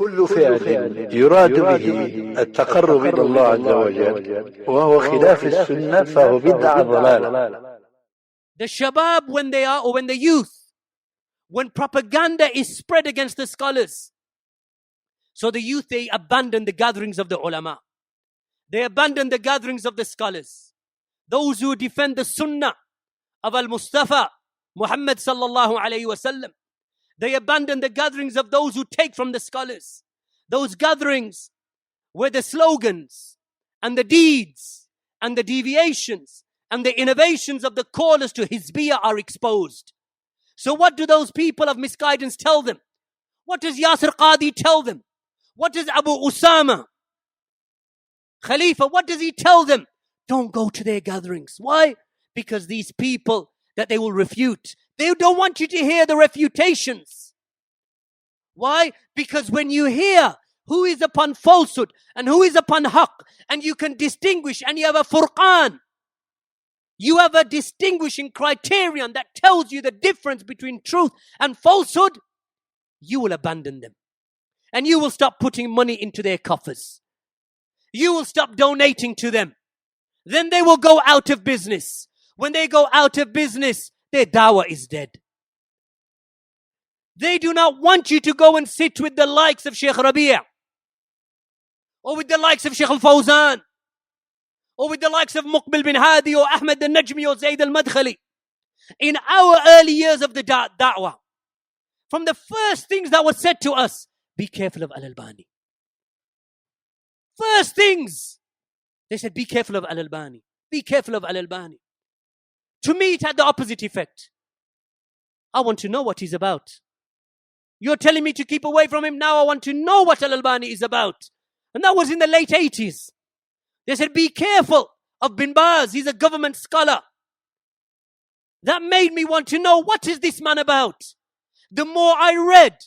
كل فعل يراد به التقرب إلى الله عز وجل وهو خلاف السنة فهو بدعة ضلالة. The shabab, when the youth, when propaganda is spread against the scholars, so the youth, they abandon the gatherings of the ulama. They abandon the gatherings of the scholars. Those who defend the sunnah of Al-Mustafa, Muhammad sallallahu alayhi wa sallam. They abandon the gatherings of those who take from the scholars. Those gatherings where the slogans and the deeds and the deviations and the innovations of the callers to Hizbiyah are exposed. So what do those people of misguidance tell them? What does Yasir Qadi tell them? What does Abu Usama, Khalifa, what does he tell them? Don't go to their gatherings. Why? Because these people that they will refute, they don't want you to hear the refutations. Why? Because when you hear who is upon falsehood and who is upon haqq, and you can distinguish, and you have a furqan, you have a distinguishing criterion that tells you the difference between truth and falsehood, you will abandon them. And you will stop putting money into their coffers. You will stop donating to them. Then they will go out of business. When they go out of business, their dawah is dead. They do not want you to go and sit with the likes of Shaykh Rabi, or with the likes of Shaykh Al-Fawzan, or with the likes of Muqbil bin Hadi, or Ahmed al-Najmi, or Zayd al-Madkhali. In our early years of the da'wah, from the first things that were said to us, be careful of Al-Albani. First things, they said, be careful of Al-Albani. Be careful of Al-Albani. To me, it had the opposite effect. I want to know what he's about. You're telling me to keep away from him. Now I want to know what Al-Albani is about. And that was in the late 80s. They said, be careful of Bin Baz. He's a government scholar. That made me want to know, what is this man about? The more I read,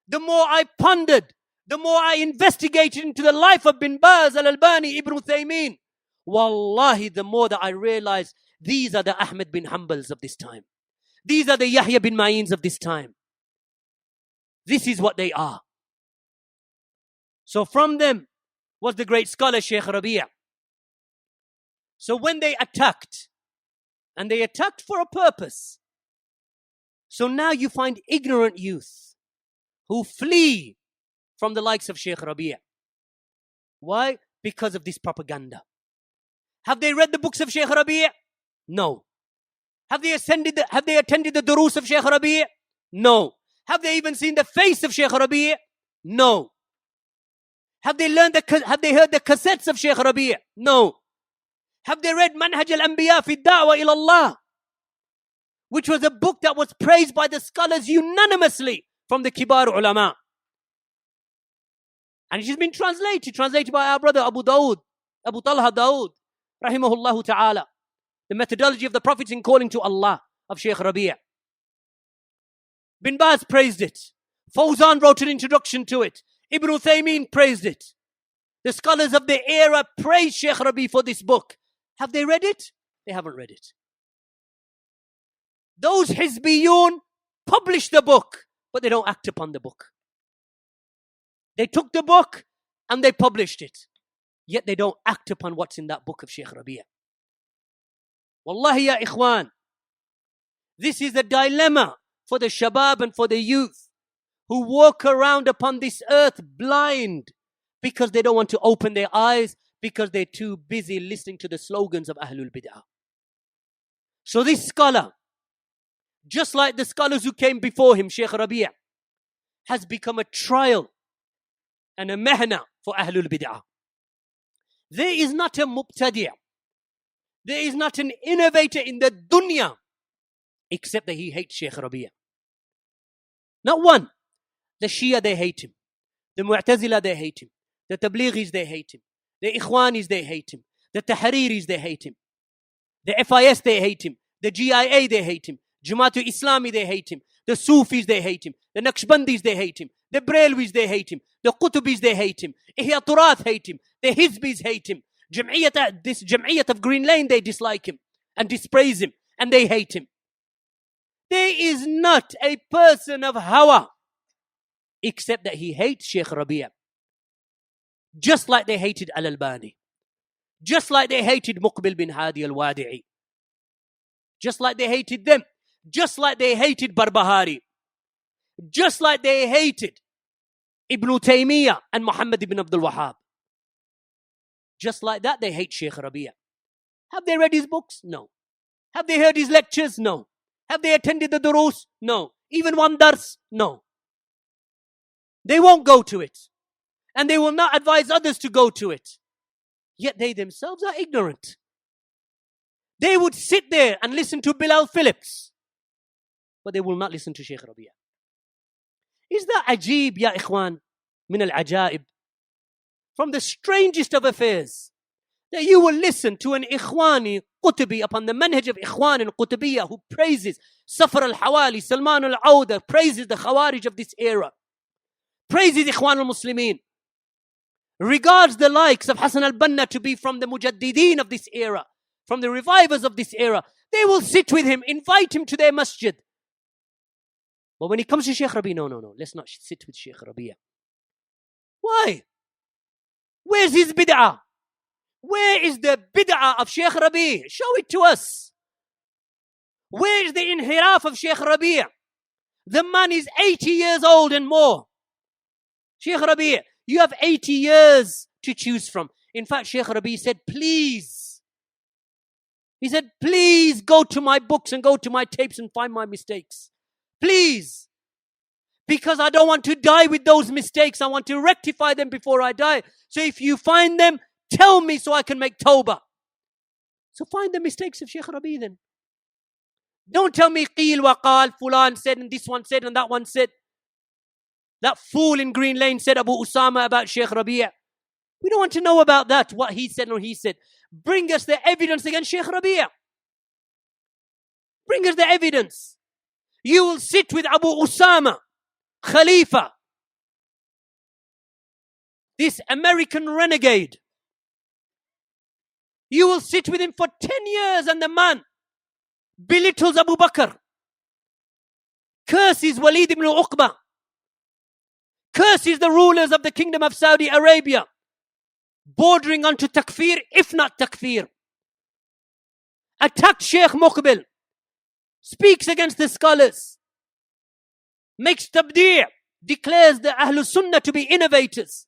the more I pondered, the more I investigated into the life of Bin Baz, Al-Albani, Ibn Uthaymeen. Wallahi, the more that I realized, these are the Ahmed bin Hanbals of this time. These are the Yahya bin Ma'ins of this time. This is what they are. So from them was the great scholar Shaykh Rabi. So when they attacked, and they attacked for a purpose, so now you find ignorant youth who flee from the likes of Shaykh Rabi. Why? Because of this propaganda. Have they read the books of Shaykh Rabi? No. Have they attended the durus of Shaykh Rabi? No. Have they even seen the face of Shaykh Rabi? No. Have they heard the cassettes of Shaykh Rabi? No. Have they read Manhaj al-Anbiya fi Da'wa ila Allah, which was a book that was praised by the scholars unanimously from the Kibar Ulama? And it has been translated by our brother Abu Talha Dawood, rahimahullah ta'ala. The methodology of the prophets in calling to Allah of Shaykh Rabi. Bin Baz praised it. Fawzan wrote an introduction to it. Ibn Uthaymeen praised it. The scholars of the era praised Shaykh Rabi for this book. Have they read it? They haven't read it. Those Hizbiyun published the book, but they don't act upon the book. They took the book and they published it, yet they don't act upon what's in that book of Shaykh Rabi. Wallahi ya ikhwan, this is a dilemma for the shabab and for the youth who walk around upon this earth blind because they don't want to open their eyes, because they're too busy listening to the slogans of Ahlul-Bid'ah. So this scholar, just like the scholars who came before him, Shaykh Rabi', has become a trial and a mehna for Ahlul-Bid'ah. There is not a mubtadi', there is not an innovator in the dunya except that he hates Shaykh Rabi'. Not one. The Shia, they hate him. The Mu'tazila, they hate him. The Tablighis, they hate him. The Ikhwanis, they hate him. The Tahriris, they hate him. The FIS, they hate him. The GIA, they hate him. Jamaatul Islami, they hate him. The Sufis, they hate him. The Naqshbandis, they hate him. The Brelwis, they hate him. The Qutubis, they hate him. Ihya Turath hate him. The Hizbis hate him. This Jam'iyyat of Green Lane, they dislike him and dispraise him and they hate him. There is not a person of hawa except that he hates Shaykh Rabi'. Just like they hated Al-Albani. Just like they hated Muqbil bin Hadi al-Wadi'i. Just like they hated them. Just like they hated Barbahari. Just like they hated Ibn Taymiyyah and Muhammad ibn Abdul-Wāhid. Just like that, they hate Shaykh Rabi'. Have they read his books? No. Have they heard his lectures? No. Have they attended the durus? No. Even one dars? No. They won't go to it. And they will not advise others to go to it. Yet they themselves are ignorant. They would sit there and listen to Bilal Phillips, but they will not listen to Shaykh Rabi'. Is that ajib, ya ikhwan, min al-ajaib? From the strangest of affairs, that you will listen to an ikhwani Qutbi upon the manhaj of ikhwan and Qutbiyah who praises Safar al-Hawali, Salman al-Awda, praises the Khawarij of this era, praises Ikhwan al-Muslimin, regards the likes of Hassan al-Banna to be from the Mujaddideen of this era, from the revivers of this era. They will sit with him, invite him to their masjid. But when it comes to Shaykh Rabi', no, let's not sit with Shaykh Rabi'. Why? Where's his bid'ah? Where is the bid'ah of Shaykh Rabi'? Show it to us. Where is the inhiraf of Shaykh Rabi'? The man is 80 years old and more. Shaykh Rabi', you have 80 years to choose from. In fact, Shaykh Rabi' said, please. He said, please go to my books and go to my tapes and find my mistakes. Please. Because I don't want to die with those mistakes. I want to rectify them before I die. So if you find them, tell me so I can make tawbah. So find the mistakes of Shaykh Rabi' then. Don't tell me qeel wa qaal, fulan said and this one said and that one said. That fool in Green Lane said Abu Usama about Shaykh Rabi'. We don't want to know about that, what he said or he said. Bring us the evidence against Shaykh Rabi'. Bring us the evidence. You will sit with Abu Usama, Khalifa, this American renegade. You will sit with him for 10 years and the man belittles Abu Bakr, curses Walid ibn Uqba, curses the rulers of the kingdom of Saudi Arabia, bordering onto takfir, if not takfir. Attacked Shaykh Muqbil, speaks against the scholars, makes tabdi', declares the Ahlul-Sunnah to be innovators.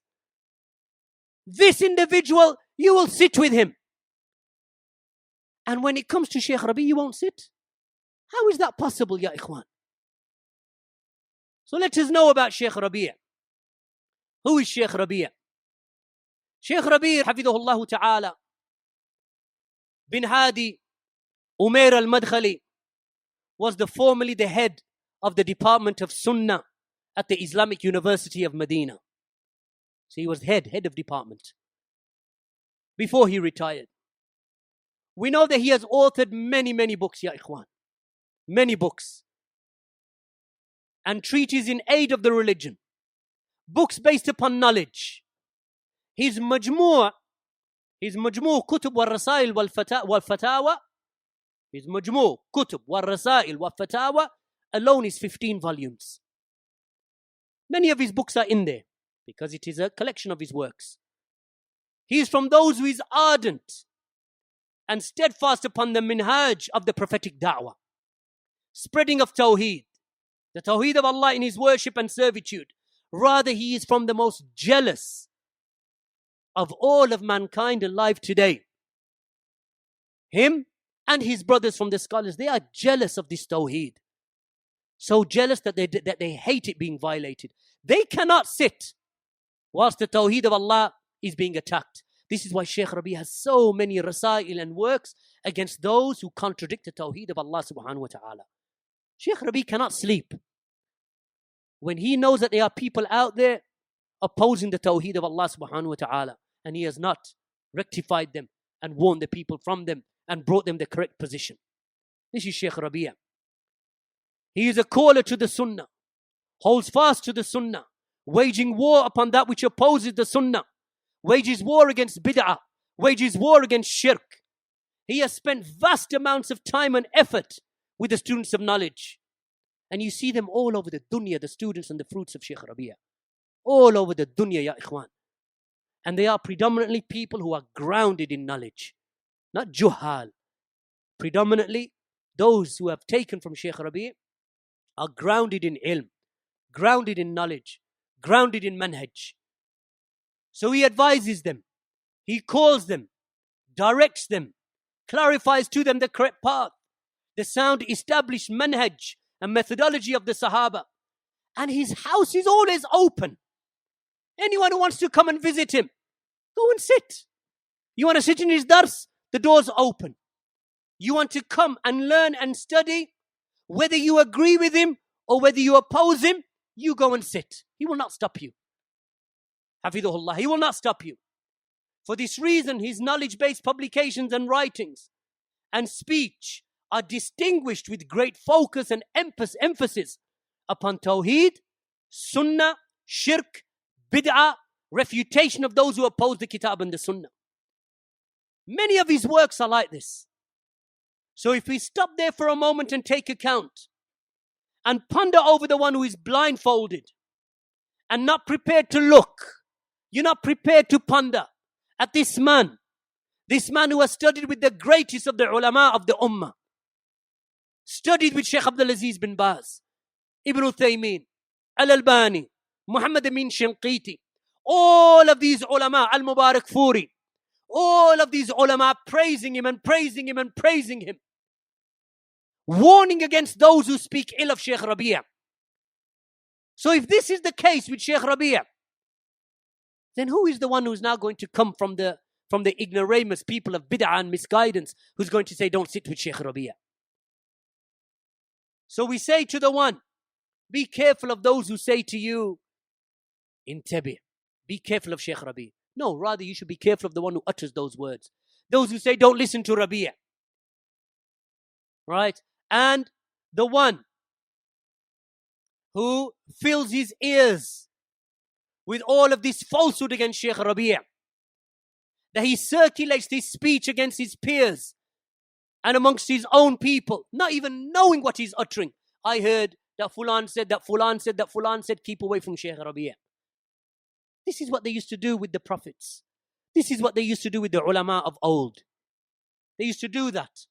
This individual, you will sit with him. And when it comes to Shaykh Rabi', you won't sit. How is that possible, ya ikhwan? So let us know about Shaykh Rabi'. Who is Shaykh Rabi'? Shaykh Rabi', حفظه الله ta'ala, bin Hadi Umair al-Madkhali, was formerly the head of the Department of Sunnah at the Islamic University of Medina. So he was head of department before he retired. We know that he has authored many books, ya ikhwan. Many books. And treatises in aid of the religion. Books based upon knowledge. His majmu' kutub wal rasail wal fatawa, his majmu' kutub wal rasail wal fatawa alone is 15 volumes. Many of his books are in there because it is a collection of his works. He is from those who is ardent and steadfast upon the minhaj of the prophetic da'wah, spreading of tawheed, the tawheed of Allah in his worship and servitude. Rather, he is from the most jealous of all of mankind alive today. Him and his brothers from the scholars, they are jealous of this tawheed. So jealous that they hate it being violated. They cannot sit whilst the tawheed of Allah is being attacked. This is why Shaykh Rabi' has so many rasail and works against those who contradict the tawheed of Allah subhanahu wa ta'ala. Shaykh Rabi' cannot sleep when he knows that there are people out there opposing the tawheed of Allah subhanahu wa ta'ala, and he has not rectified them and warned the people from them and brought them the correct position. This is Shaykh Rabi'. He is a caller to the sunnah, holds fast to the sunnah, waging war upon that which opposes the sunnah, wages war against bid'ah, wages war against shirk. He has spent vast amounts of time and effort with the students of knowledge. And you see them all over the dunya, the students and the fruits of Shaykh Rabi'. all over the dunya, ya ikhwan. And they are predominantly people who are grounded in knowledge, not juhal. Predominantly, those who have taken from Shaykh Rabi are grounded in ilm, grounded in knowledge, grounded in manhaj. So he advises them, he calls them, directs them, clarifies to them the correct path, the sound established manhaj and methodology of the Sahaba. And his house is always open. Anyone who wants to come and visit him, go and sit. You want to sit in his dars? The door's open. You want to come and learn and study, whether you agree with him or whether you oppose him, you go and sit. He will not stop you. Hafidhullah, he will not stop you. For this reason, his knowledge-based publications and writings and speech are distinguished with great focus and emphasis upon Tawheed, Sunnah, Shirk, Bid'ah, refutation of those who oppose the Kitab and the Sunnah. Many of his works are like this. So if we stop there for a moment and take account and ponder over the one who is blindfolded and not prepared to look, you're not prepared to ponder at this man who has studied with the greatest of the ulama of the ummah, studied with Shaykh Abdul-Aziz bin Baz, Ibn Uthaymeen, Al-Albani, Muhammad Amin Shinqiti, all of these ulama, Al-Mubarak Furi, all of these ulama praising him and praising him and praising him, warning against those who speak ill of Shaykh Rabi'. So if this is the case with Shaykh Rabi', then who is the one who's now going to come from the ignoramus, people of bid'ah and misguidance, who's going to say, don't sit with Shaykh Rabi'? So we say to the one, be careful of those who say to you, intabi, be careful of Shaykh Rabi'. No, rather you should be careful of the one who utters those words. Those who say, don't listen to Rabi'. Right? And the one who fills his ears with all of this falsehood against Shaykh Rabi', that he circulates this speech against his peers and amongst his own people, not even knowing what he's uttering. I heard that Fulan said, that Fulan said, that Fulan said, keep away from Shaykh Rabi'. This is what they used to do with the prophets. This is what they used to do with the ulama of old. They used to do that.